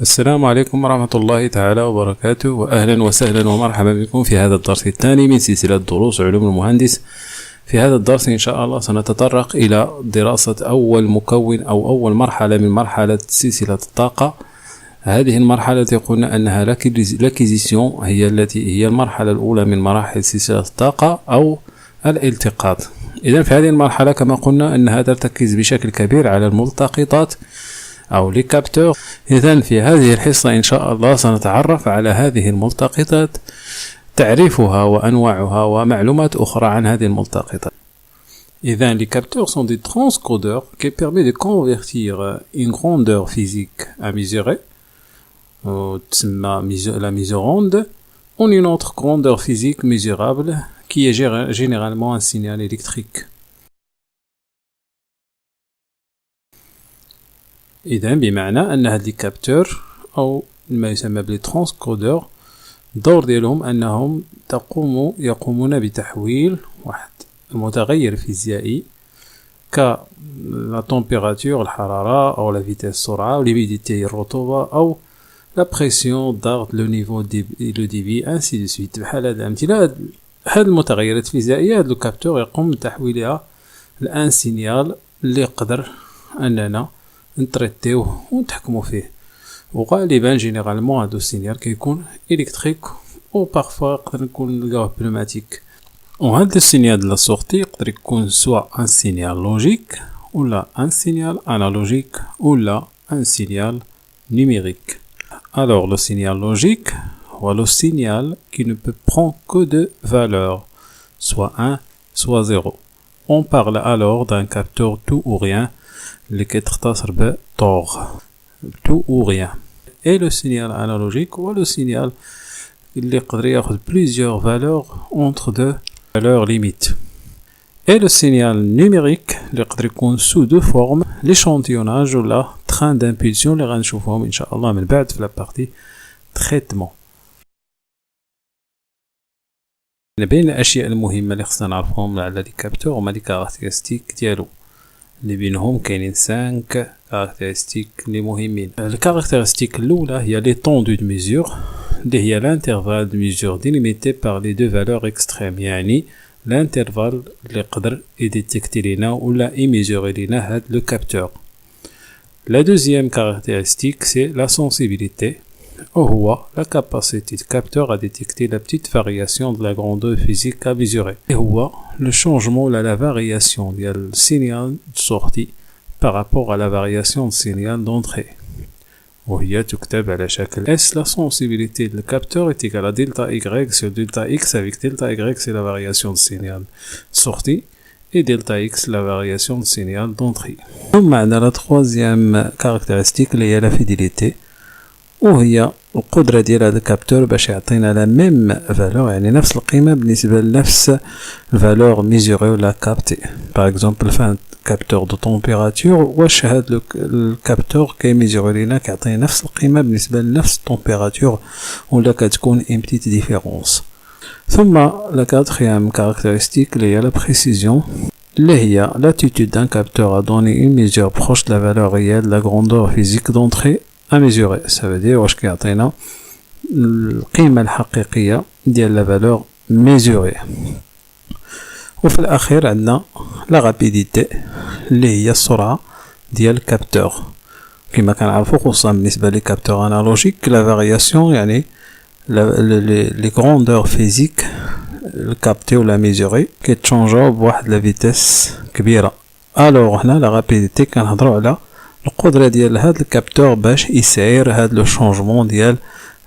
السلام عليكم ورحمة الله تعالى وبركاته، وأهلا وسهلا ومرحبا بكم في هذا الدرس الثاني من سلسلة دروس علوم المهندس. في هذا الدرس إن شاء الله سنتطرق إلى دراسة أول مكون أو أول مرحلة من مرحلة سلسلة الطاقة. هذه المرحلة التي قلنا أنها لاكيزيسيون هي المرحلة الأولى من مراحل سلسلة الطاقة أو الالتقاط. إذن في هذه المرحلة كما قلنا أنها ترتكز بشكل كبير على الملتقطات أو لي كابتور. إذن في هذه الحصة إن شاء الله سنتعرف على هذه الملتقطات، تعريفها وأنواعها ومعلومات أخرى عن هذه الملتقطات. إذن les capteurs sont des transcodeurs qui permettent de convertir une grandeur physique à mesurer, la mesuronde, en une autre grandeur physique mesurable qui est généralement un signal électrique. إذن بمعنى أن هاد لي كابتور أو ما يسمى بلي ترانسكودور الدور ديالهم أنهم يقومون بتحويل واحد المتغير فيزيائي ك لا تمبيراتور الحرارة أو لا فيتيس السرعة أو ليميديتي الرطوبة أو لا بريسيون الضغط لو نيفو لو ديبي انسي دو سويت. بحال هاد الأمثلة هاد المتغيرات الفيزيائية هاد لو كابتور يقوم بتحويلها لأن سينيال اللي يقدر أننا نتريتيوه ونتحكمو فيه، وغالبا جينيرالمون هادو السينيال كيكون إلكتريك و بارفوا يقدر نكون نلقاوه بنوماتيك. وهاد السينيال ديال لا سورتي يقدر يكون سوا ان سينيال لوجيك ولا ان سينيال انالوجيك ولا ان سينيال numérique. Alors le signal logique ou le signal qui ne peut prendre que deux valeurs, soit 1 soit 0. On parle alors d'un capteur tout ou rien اللي كيتختصر ب TOR, tout ou rien. Et le signal analogique ou le signal اللي يقدر ياخذ plusieurs valeurs entre deux valeurs limites. Et le signal numérique اللي يقدر يكون sous deux formes, l'échantillonnage ou la train d'impulsion اللي غنشوفوهم ان شاء الله من بعد في لا بارتي تريتمون. بين الاشياء المهمه اللي خصنا نعرفهم على لي كابتور هما لي كاركتيرستيك ديالو اللي بينهم كاينين 5 كاركتيرستيك اللي مهمين. الكاركتيرستيك الاولى هي لي طوندو دو ميزور اللي هي الانترفال دو ميزور ديليميتي بار لي دو فالور اكستريم، يعني الانترفال اللي يقدر يديتيكتي لينا ولا يميزوري لينا هاد لو كابتور. La deuxième caractéristique, c'est la sensibilité, ou la capacité du capteur à détecter la petite variation de la grandeur physique à mesurer. Et le changement ou la variation du signal de sortie par rapport à la variation du signal d'entrée. وهي تكتب على شكل S. La sensibilité du capteur est égale à delta Y sur delta X, avec delta Y c'est la variation du signal de sortie et delta X la variation de signal d'entrée. ثم عندنا la troisième caractéristique اللي هي la fidélité، وهي القدرة ديال هذا الكابتور باش يعطينا لا ميم فالور، يعني نفس القيمة بالنسبة لنفس الفالور ميزوري ولا كابتي. باغ اكزومبل فان كابتور دو تمبيراتور، واش هاد الكابتور كيميزوري لينا كيعطينا نفس القيمة بالنسبة لنفس التمبيراتور ولا كتكون ان بتيت ديفيرونس. ثم la quatrième caractéristique اللي هي la précision اللي هي l'attitude d'un capteur à donner une mesure proche de la valeur réelle de la grandeur physique d'entrée à mesurer. ça veut dire واش كيعطينا القيمة الحقيقية ديال la valeur mesurée. وفي الأخير عندنا la rapidité اللي هي السرعة ديال الكابتور. كما كنعرفو خصوصا بالنسبة لي كابتور انالوجيك la variation يعني les grandeurs physiques captées ou la mesurée كيتشونجاو بواحد لا فيتيس كبيرة. الوغ هنا لا رابيديتي كنهضروا على القدرة ديال هاد الكابتور باش يسير هاد لو شونجمون ديال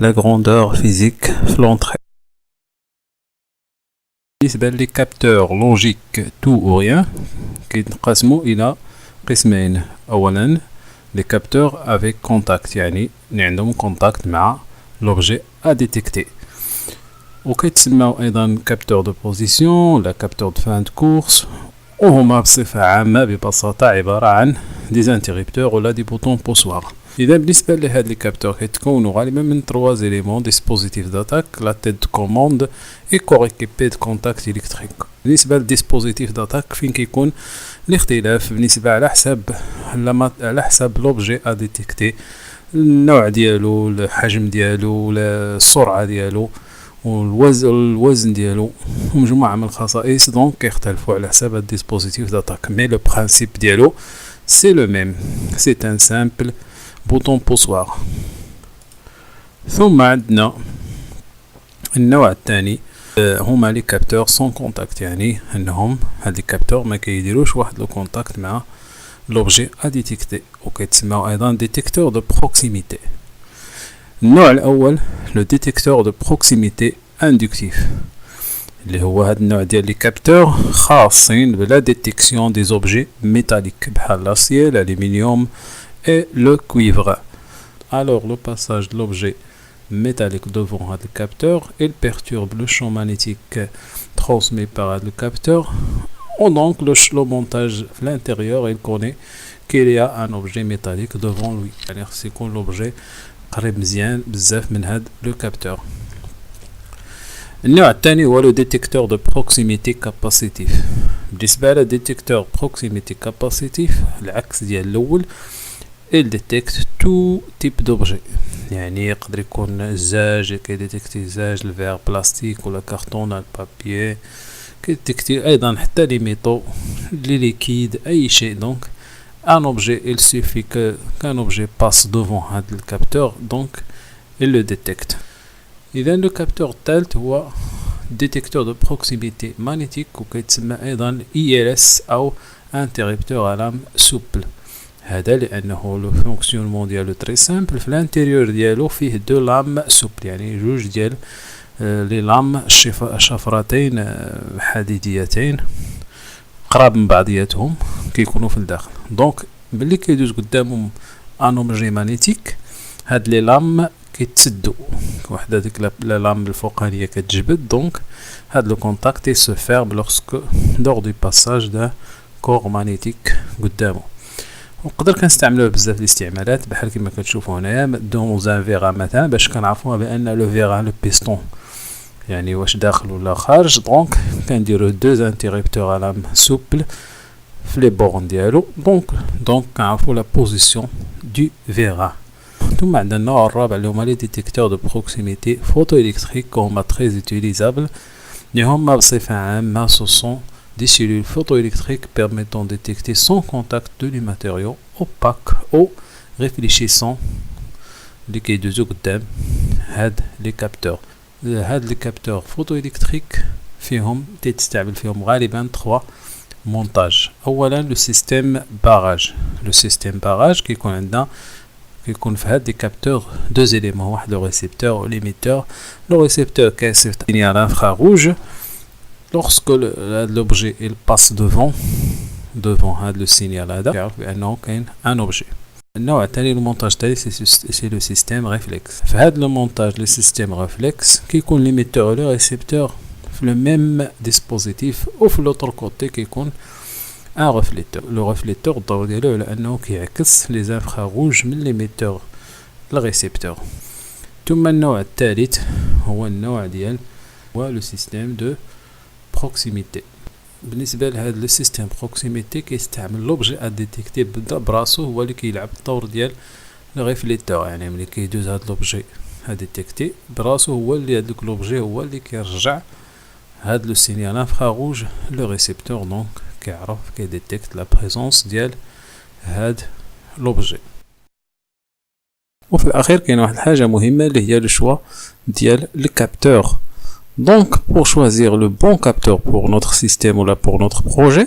لا غروندور فيزيك في لونطري. بالنسبة لي كابتور لوجيك تو او ريان كيتقسموا الى قسمين. اولا لي كابتور افيك كونتاكت، يعني عندهم كونتاكت مع l'objet à détecter. وكيتسموا ايضا كابتور دو بوزيسيون ولا كابتور دو فان دو كورس، وهما بصفة عامة ببساطة عبارة عن دي انتريبتور ولا دي بوطون بوسوار. اذا بالنسبة لهاد لي كابتور كيتكونوا غالبا من 3 éléments dispositif d'attaque, la tête de commande et corps équipé de contact électrique. بالنسبة للديسبوزيتيف داتاك فين كيكون الاختلاف بالنسبة على حسب لوبجي ا ديتيكتي، النوع ديالو، الحجم ديالو، السرعة ديالو، والوزن ديالو، ومجموعة من الخصائص دونك كيختلفوا على حسب هاد الديسبوزيتيف داتاك. مي لو برانسيپ ديالو سي لو ميم، سي ان سامبل بوطون بوسوار. ثم عندنا النوع الثاني هما لي كابتور سون كونتاكت، يعني انهم هاد لي كابتور ما كيديروش واحد لو كونتاكت مع لوبجي ا ديتيكتي، وكيتسموا ايضا ديتيكتور دو بروكسيميتي. النوع الاول لو ديتيكتور دو بروكسيميتي اندكتيف، اللي هو هاد النوع ديال لي كابتور خاصين بلا ديتيكسيون دي زوبجي ميتاليك بحال لاسيي، الالومنيوم اي لو كويفر. Alors le passage de l'objet métallique devant le capteur, il perturbe le champ magnétique transmis par le capteur. Donc le montage à l'intérieur, il connaît qu'il y a un objet métallique devant lui. C'est quand l'objet قريب مزيان بزاف من هذا le capteur. النوع الثاني هو le détecteur de proximité capacitif. بالنسبة على détecteur proximité capacitif العكس ديال الأول، il détecte tout type d'objet، يعني يقدر يكون الزاج كيديتيكتي الزاج، الفير بلاستيك ولا كارطون البابيي، كيديتيكتي ايضا حتى لي ميطو لي ليكيد اي شيء. دونك ان objet il suffit qu'un objet passe devant هذا الكابتور دونك il le détecte. اذا لو كابتور الثالث هو détecteur de proximité magnétique، وكيتسمى ايضا ILS او interrupteur à lame souple. هذا لانه لو فونكسيونمون ديالو تري سامبل، في الانتيريور ديالو فيه دو لام سوبل، يعني جوج ديال لي لام شفرتين حديديتين قراب من بعضياتهم كيكونوا في الداخل. دونك ملي كيدوز قدامهم ان اوبجي مانيتيك هاد لي لام كيتسدوا، وحده ديك لا لام الفوقانيه كتجبد، دونك هاد لو كونتاكت سو فيرم لورسكو لور دو باساج دا كور مانيتيك قدامه. ونقدر كنستعملوه بزاف الاستعمالات بحال كما كتشوفوا هنايا دون زان فيغا مثلا، باش كنعرفوها بان لو فيغا لو بيستون يعني واش داخل ولا خارج. دونك كنديرو دو انتريبتور على سوبل في لي بورن ديالو، دونك كنعرفو لا بوزيسيون دو فيغا. ثم عندنا النوع الرابع اللي هما لي ديتيكتور دو بروكسيميتي فوتو الكتريك، هما تري اوتيليزابل، اللي هما بصفه عامه سو des cellules photoélectriques permettant de détecter sans contact de les matériaux opaques ou réfléchissants اللي كيدوزو قدام هاد لي كابتور. هاد لي كابتور فوتوإلكتريك فيهم تستعمل فيهم غالبا 3 مونتاج. اولا لو سيستيم باراج، لو سيستيم باراج كيكون في هاد لي كابتور دو زيليمون، واحد لو ريسيبتور و ليميتور. لو ريسيبتور كيصيفط سينيال انفراروج lorsque l'objet il passe devant هذا le signal هذا يعرف بأنه كاين un objet. النوع الثاني المونتاج الثاني سي لو سيستيم ريفلكس. في هذا لو مونتاج لو سيستيم ريفلكس كيكون ليميتور و لو ريسيبتور في لو ميم ديسبوزيتيف، وفي لوطر كوتي كيكون ان ريفليتور. لو ريفليتور الدور ديالو على انه كيعكس لي انفراروج من ليميتور للريسيبتور. ثم النوع الثالث هو النوع ديال هو لو سيستيم دو بروكسيميتي. بالنسبه لهذا لو سيستيم بروكسيميتي كيستعمل لوبجي ا ديتيكتي براسو، هو اللي كيلعب الدور ديال لو ريفليتور، يعني ملي كيدوز هذا لوبجي ا ديتيكتي براسو هو اللي هذاك لوبجي هو اللي كيرجع هذا لو سينيال انفراروج لو ريسيبتور، دونك كيعرف كيديتيكت لا بريزونس ديال هذا لوبجي. وفي الاخير كاين واحد الحاجه مهمه اللي هي لو شوا ديال لي كابتور. Donc, pour choisir le bon capteur pour notre système ou là pour notre projet,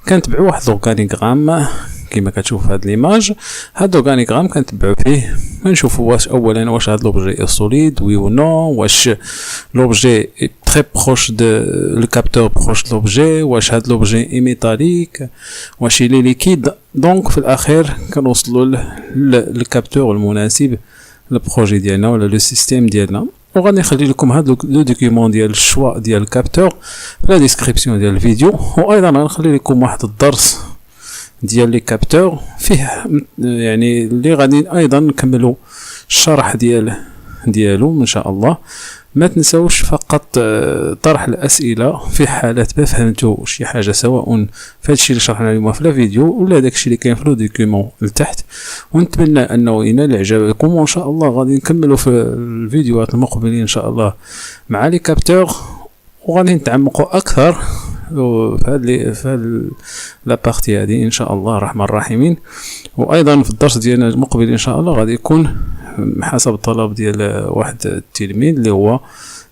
كنتبعوا واحد l'organigramme كما كتشوف هاد l'image. هاد l'organigramme كنتبعوا فيه كنشوفوا واش اولا واش هاد l'objet est solide oui ou non، واش l'objet est très proche de le capteur proche de l'objet، واش هاد l'objet est métallique، واش il est liquide. donc في الاخير كنوصلوا للكابتور المناسب للبروجي ديالنا ولا لو سيستيم ديالنا. وغادي نخلي لكم هذا لو دوكيومون ديال الشوا ديال الكابتور في لا ديسكريبسيون ديال الفيديو، وايضا غنخلي لكم واحد الدرس ديال لي كابتور فيه يعني اللي غادي ايضا نكملوا الشرح ديال ديالو ان شاء الله. ما تنسوش فقط طرح الاسئله في حالات ما فهمتوا شي حاجه، سواء في هادشي اللي شرحنا اليوم في الفيديو ولا داكشي اللي كاين في لو دوكيومون لتحت. ونتمنى انه ينال اعجابكم، وان شاء الله غادي نكملوا في الفيديوهات المقبلين ان شاء الله مع لي كابتور، وغادي نتعمقوا اكثر في هاد لا بارتي هذه ان شاء الله الرحمن الرحيمين. وايضا في الدرس ديالنا المقبل ان شاء الله غادي يكون حسب الطلب ديال واحد التلميذ اللي هو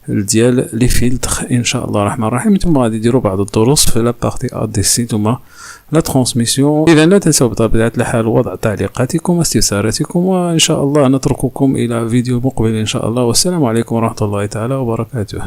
ديال لي فيلتر ان شاء الله الرحمن الرحيم. ثم غادي يديروا بعض الدروس في لا بارتي اديسي ثم لا ترانسميسيون. اذا لا تنسوا بطبيعه الحال وضع تعليقاتكم واستفساراتكم، وان شاء الله نترككم الى فيديو مقبل ان شاء الله. والسلام عليكم ورحمه الله تعالى وبركاته.